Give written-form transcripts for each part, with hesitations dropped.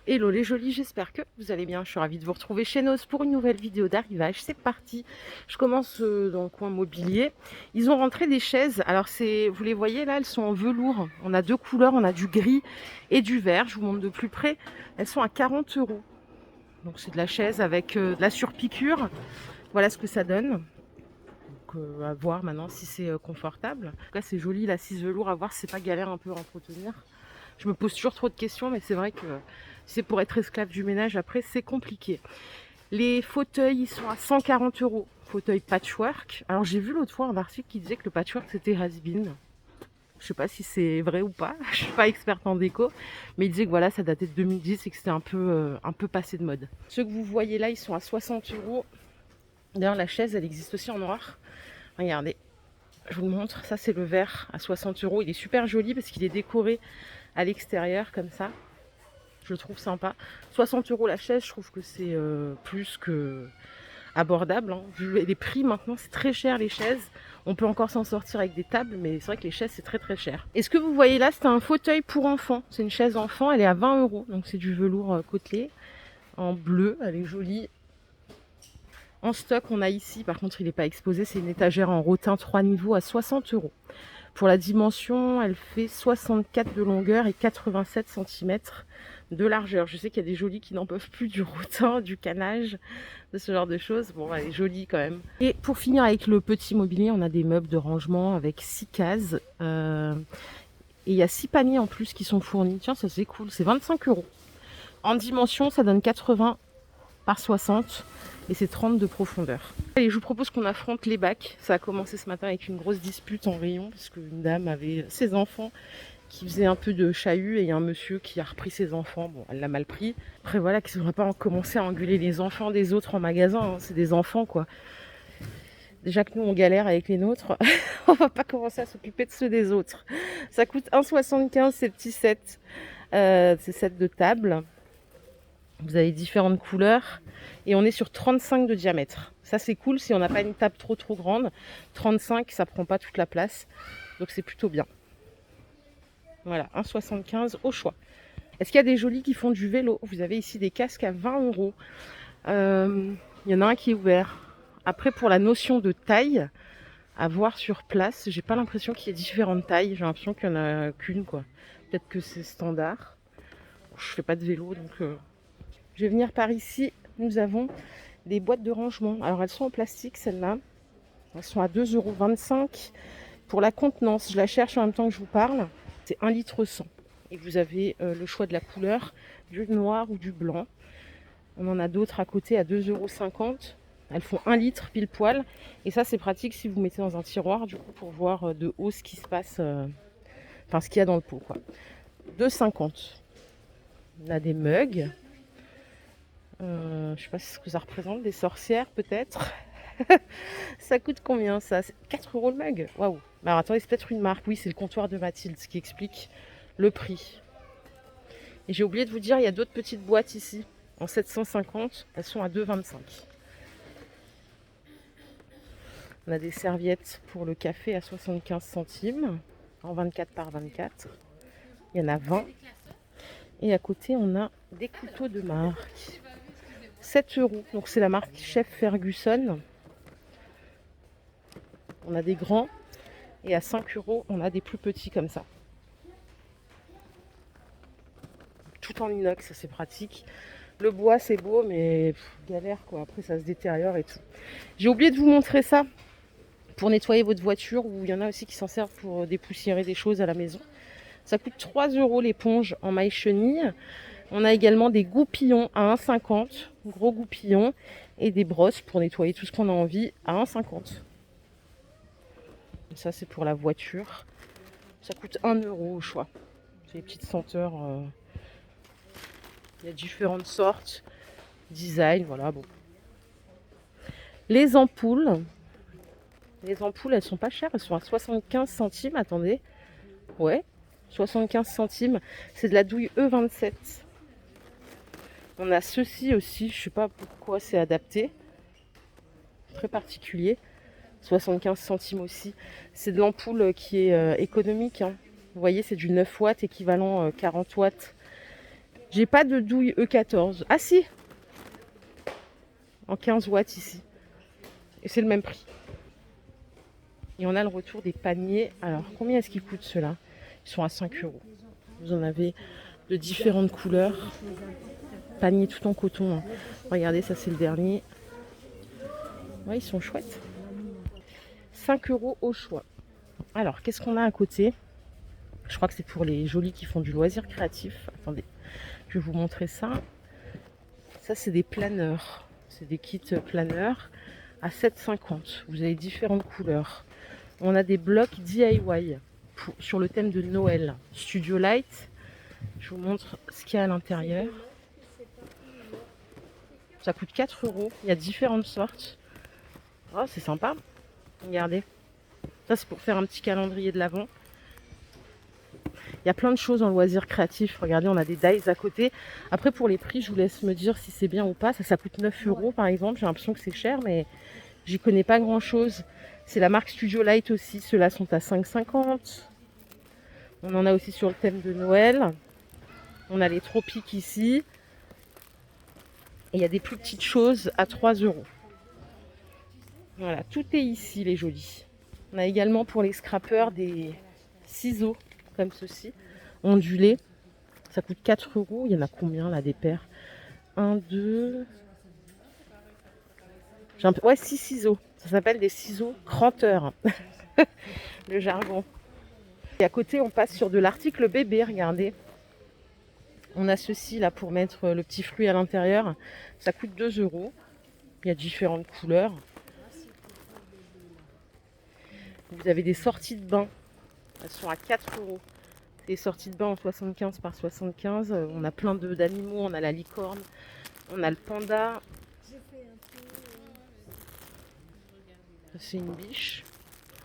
Hello les jolis, j'espère que vous allez bien. Je suis ravie de vous retrouver chez Noz pour une nouvelle vidéo d'arrivage. C'est parti. Je commence dans le coin mobilier. Ils ont rentré des chaises. Alors vous les voyez là, elles sont en velours. On a deux couleurs, on a du gris et du vert. Je vous montre de plus près. Elles sont à 40 euros. Donc c'est de la chaise avec de la surpiqûre. Voilà ce que ça donne. Donc à voir maintenant si c'est confortable. En tout cas c'est joli l'assise velours, à voir si c'est pas galère un peu à entretenir. Je me pose toujours trop de questions, mais c'est vrai que c'est pour être esclave du ménage, après c'est compliqué. Les fauteuils, ils sont à 140 euros. Fauteuil patchwork. Alors j'ai vu l'autre fois un article qui disait que le patchwork c'était has-been. Je sais pas si c'est vrai ou pas, je suis pas experte en déco, mais il disait que voilà, ça datait de 2010 et que c'était un peu passé de mode. Ceux que vous voyez là, ils sont à 60 euros. D'ailleurs, la chaise, elle existe aussi en noir. Regardez, je vous le montre. Ça, c'est le vert à 60 euros. Il est super joli parce qu'il est décoré à l'extérieur comme ça. Je le trouve sympa. 60 euros la chaise, je trouve que c'est plus que abordable. Hein. Vu les prix maintenant, c'est très cher les chaises. On peut encore s'en sortir avec des tables, mais c'est vrai que les chaises, c'est très très cher. Et ce que vous voyez là, c'est un fauteuil pour enfants. C'est une chaise enfant, elle est à 20 euros. Donc c'est du velours côtelé en bleu, elle est jolie. En stock, on a ici, par contre, il n'est pas exposé, c'est une étagère en rotin 3 niveaux à 60 euros. Pour la dimension, elle fait 64 de longueur et 87 cm de largeur. Je sais qu'il y a des jolis qui n'en peuvent plus du rotin, du canage, de ce genre de choses. Bon, elle est jolie quand même. Et pour finir avec le petit mobilier, on a des meubles de rangement avec 6 cases. Et il y a 6 paniers en plus qui sont fournis. Tiens, ça c'est cool, c'est 25 euros. En dimension, ça donne 80 par 60 et c'est 30 de profondeur. Allez, je vous propose qu'on affronte les bacs. Ça a commencé ce matin avec une grosse dispute en rayon parce qu'une dame avait ses enfants qui faisaient un peu de chahut et il y a un monsieur qui a repris ses enfants. Bon, elle l'a mal pris. Après voilà, qu'ils n'auraient pas commencé à engueuler les enfants des autres en magasin. Hein. C'est des enfants quoi. Déjà que nous on galère avec les nôtres, on va pas commencer à s'occuper de ceux des autres. Ça coûte 1,75 ces petits sets. Ces sets de table. Vous avez différentes couleurs et on est sur 35 de diamètre. Ça c'est cool si on n'a pas une table trop grande. 35, ça prend pas toute la place. Donc c'est plutôt bien. Voilà, 1,75 au choix. Est-ce qu'il y a des jolis qui font du vélo? Vous avez ici des casques à 20 euros. Il y en a un qui est ouvert. Après pour la notion de taille, à voir sur place, j'ai pas l'impression qu'il y ait différentes tailles. J'ai l'impression qu'il n'y en a qu'une quoi. Peut-être que c'est standard. Je fais pas de vélo donc... Je vais venir par ici, nous avons des boîtes de rangement. Alors elles sont en plastique celles-là. Elles sont à 2,25 € pour la contenance. Je la cherche en même temps que je vous parle. C'est 1,1 litre. Et vous avez le choix de la couleur, du noir ou du blanc. On en a d'autres à côté à 2,50 €. Elles font 1 litre pile poil. Et ça c'est pratique si vous mettez dans un tiroir du coup pour voir de haut ce qui se passe, enfin ce qu'il y a dans le pot quoi. 2,50 €. On a des mugs. Je sais pas ce que ça représente, des sorcières peut-être. Ça coûte combien ça? 4 € le mug. Waouh. Alors attendez, c'est peut-être une marque. Oui, c'est le comptoir de Mathilde, ce qui explique le prix. Et j'ai oublié de vous dire, il y a d'autres petites boîtes ici en 750. Elles sont à 2,25 €. On a des serviettes pour le café à 75 centimes en 24 par 24. Il y en a 20. Et à côté, on a des couteaux de marque. 7 €. Donc c'est la marque Chef Ferguson. On a des grands et à 5 €, on a des plus petits comme ça. Tout en inox, c'est pratique. Le bois, c'est beau, mais galère quoi. Après, ça se détériore et tout. J'ai oublié de vous montrer ça pour nettoyer votre voiture, ou il y en a aussi qui s'en servent pour dépoussiérer des choses à la maison. Ça coûte 3 € l'éponge en maille chenille. On a également des goupillons à 1,50 €, gros goupillons, et des brosses pour nettoyer tout ce qu'on a envie à 1,50 €. Ça, c'est pour la voiture. Ça coûte 1 € au choix. C'est des petites senteurs. Il y a différentes sortes, design, voilà. Bon. Les ampoules, elles sont pas chères. Elles sont à 75 centimes. Attendez. Ouais, 75 centimes. C'est de la douille E27. On a ceci aussi, je sais pas pourquoi c'est adapté. Très particulier. 75 centimes aussi. C'est de l'ampoule qui est économique. Hein. Vous voyez, c'est du 9 watts, équivalent 40 watts. J'ai pas de douille E14. Ah si, en 15 watts ici. Et c'est le même prix. Et on a le retour des paniers. Alors, combien est-ce qu'ils coûtent ceux-là? Ils sont à 5 euros. Vous en avez de différentes couleurs. Panier tout en coton, hein. Regardez, ça c'est le dernier. Ouais, ils sont chouettes. 5 euros au choix. Alors, qu'est-ce qu'on a à côté? Je crois que c'est pour les jolis qui font du loisir créatif. Attendez, je vais vous montrer ça. Ça, c'est des planeurs. C'est des kits planeurs à 7,50. Vous avez différentes couleurs. On a des blocs DIY sur le thème de Noël. Studio Light. Je vous montre ce qu'il y a à l'intérieur. Ça coûte 4 euros. Il y a différentes sortes. Oh, c'est sympa. Regardez. Ça, c'est pour faire un petit calendrier de l'Avent. Il y a plein de choses en loisirs créatifs. Regardez, on a des dies à côté. Après, pour les prix, je vous laisse me dire si c'est bien ou pas. Ça coûte 9 euros par exemple. J'ai l'impression que c'est cher, mais j'y connais pas grand-chose. C'est la marque Studio Light aussi. Ceux-là sont à 5,50. On en a aussi sur le thème de Noël. On a les tropiques ici. Et il y a des plus petites choses à 3 euros. Voilà, tout est ici, les jolis. On a également pour les scrappers des ciseaux comme ceci, ondulés. Ça coûte 4 euros. Il y en a combien là, des paires? 1, 2... Ouais, 6 ciseaux. Ça s'appelle des ciseaux cranteurs. Le jargon. Et à côté, on passe sur de l'article bébé, regardez. On a ceci là pour mettre le petit fruit à l'intérieur. Ça coûte 2 euros. Il y a différentes couleurs. Vous avez des sorties de bain. Elles sont à 4 euros. Des sorties de bain en 75 par 75. On a plein d'animaux. On a la licorne. On a le panda. C'est une biche.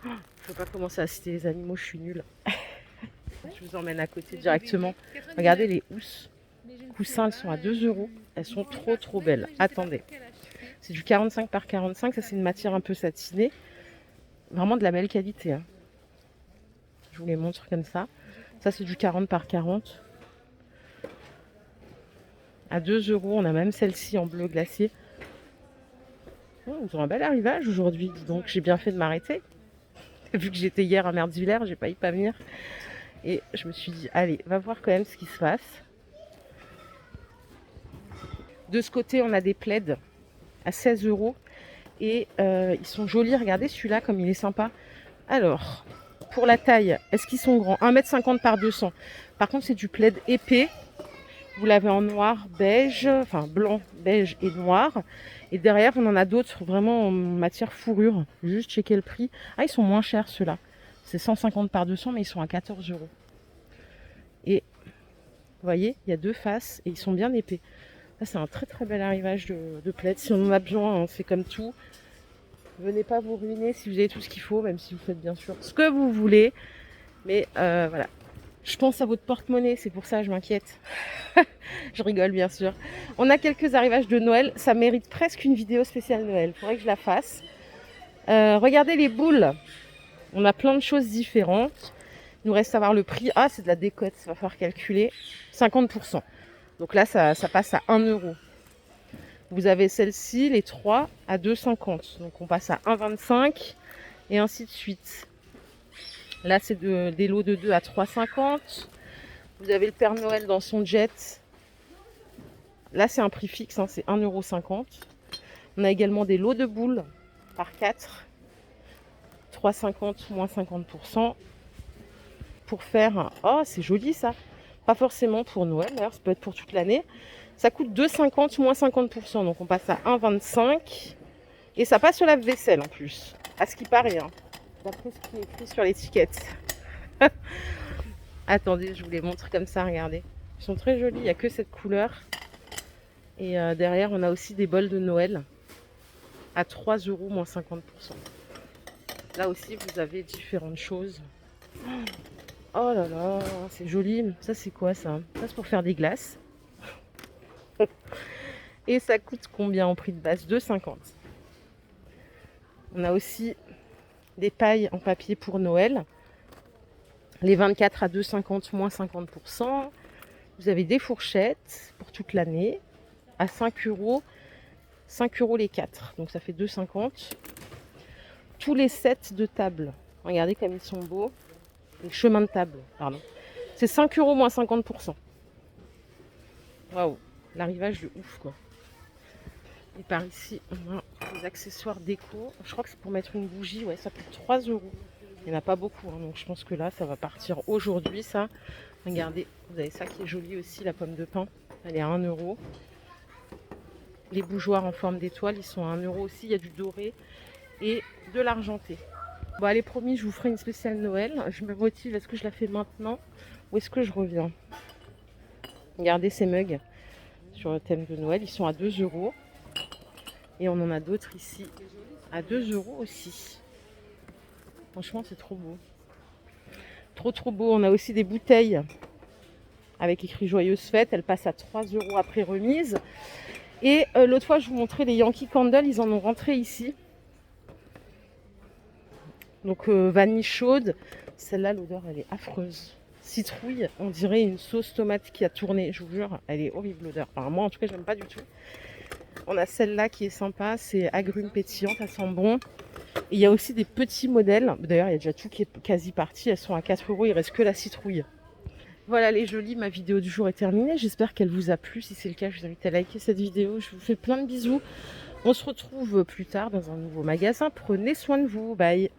Je ne peux pas commencer à citer les animaux, je suis nulle. Je vous emmène à côté directement. Regardez les housses. Coussins, elles sont à 2 euros. Elles sont trop belles. Attendez. C'est du 45 par 45. Ça, c'est une matière un peu satinée. Vraiment de la belle qualité, hein. Je vous les montre comme ça. Ça, c'est du 40 par 40. À 2 euros. On a même celle-ci en bleu glacier. Oh, ils ont un bel arrivage aujourd'hui. Donc, j'ai bien fait de m'arrêter. Vu que j'étais hier à Mertzwiller, j'ai pas y venir. Et je me suis dit, allez, va voir quand même ce qui se passe. De ce côté, on a des plaids à 16 euros. Et ils sont jolis. Regardez celui-là, comme il est sympa. Alors, pour la taille, est-ce qu'ils sont grands? 1,50 m par 200. Par contre, c'est du plaid épais. Vous l'avez en noir, beige, enfin blanc, beige et noir. Et derrière, on en a d'autres vraiment en matière fourrure. Juste checker le prix. Ah, ils sont moins chers ceux-là. C'est 150 par 200, mais ils sont à 14 euros. Et vous voyez, il y a deux faces et ils sont bien épais. Ça, c'est un très bel arrivage de plaid. Si on en a besoin, hein, c'est comme tout. Venez pas vous ruiner si vous avez tout ce qu'il faut, même si vous faites bien sûr ce que vous voulez. Mais voilà. Je pense à votre porte-monnaie, c'est pour ça que je m'inquiète. Je rigole bien sûr. On a quelques arrivages de Noël. Ça mérite presque une vidéo spéciale Noël. Il faudrait que je la fasse. Regardez les boules. On a plein de choses différentes. Il nous reste à voir le prix. Ah, c'est de la décote, ça va falloir calculer. 50%. Donc là, ça passe à 1 euro. Vous avez celle-ci, les 3 à 2,50. Donc on passe à 1,25 et ainsi de suite. Là, c'est des lots de 2 à 3,50. Vous avez le Père Noël dans son jet. Là, c'est un prix fixe, hein, c'est 1,50 €. On a également des lots de boules par 4. 3,50 moins 50%. Pour faire... Oh, c'est joli ça. Pas forcément pour Noël, d'ailleurs, ça peut être pour toute l'année. Ça coûte 2,50 moins 50%. Donc on passe à 1,25. Et ça passe sur la vaisselle en plus. À ce qui paraît, hein, d'après ce qui est écrit sur l'étiquette. Attendez, je vous les montre comme ça, regardez. Ils sont très jolis, il n'y a que cette couleur. Et derrière, on a aussi des bols de Noël à 3 € moins 50%. Là aussi, vous avez différentes choses. Oh là là, c'est joli. Ça, c'est quoi ça? Ça, c'est pour faire des glaces. Et ça coûte combien en prix de base? 2,50 €. On a aussi des pailles en papier pour Noël. Les 24 à 2,50 moins 50%. Vous avez des fourchettes pour toute l'année à 5 euros. 5 euros les 4, donc ça fait 2,50. Tous les sets de table, regardez comme ils sont beaux. Les chemins de table, pardon. C'est 5 euros moins 50%. Waouh, l'arrivage de ouf quoi. Et par ici, on a des accessoires déco. Je crois que c'est pour mettre une bougie, ouais, ça coûte 3 euros. Il n'y en a pas beaucoup, hein, donc je pense que là, ça va partir aujourd'hui, ça. Regardez, vous avez ça qui est joli aussi, la pomme de pin. Elle est à 1 euro. Les bougeoirs en forme d'étoile, ils sont à 1 euro aussi. Il y a du doré et de l'argenté. Bon, allez, promis, je vous ferai une spéciale Noël. Je me motive, est-ce que je la fais maintenant ou est-ce que je reviens? Regardez ces mugs sur le thème de Noël, ils sont à 2 euros. Et on en a d'autres ici à 2 euros aussi. Franchement, c'est trop beau. Trop beau. On a aussi des bouteilles avec écrit Joyeuse Fête. Elles passent à 3 euros après remise. Et l'autre fois, je vous montrais les Yankee Candle. Ils en ont rentré ici. Donc vanille chaude. Celle-là, l'odeur, elle est affreuse. Citrouille, on dirait une sauce tomate qui a tourné. Je vous jure, elle est horrible l'odeur. Enfin, moi, en tout cas, j'aime pas du tout. On a celle-là qui est sympa. C'est agrumes pétillantes. Elle sent bon. Et il y a aussi des petits modèles. D'ailleurs, il y a déjà tout qui est quasi parti. Elles sont à 4 euros. Il reste que la citrouille. Voilà les jolies, ma vidéo du jour est terminée. J'espère qu'elle vous a plu. Si c'est le cas, je vous invite à liker cette vidéo. Je vous fais plein de bisous. On se retrouve plus tard dans un nouveau magasin. Prenez soin de vous. Bye.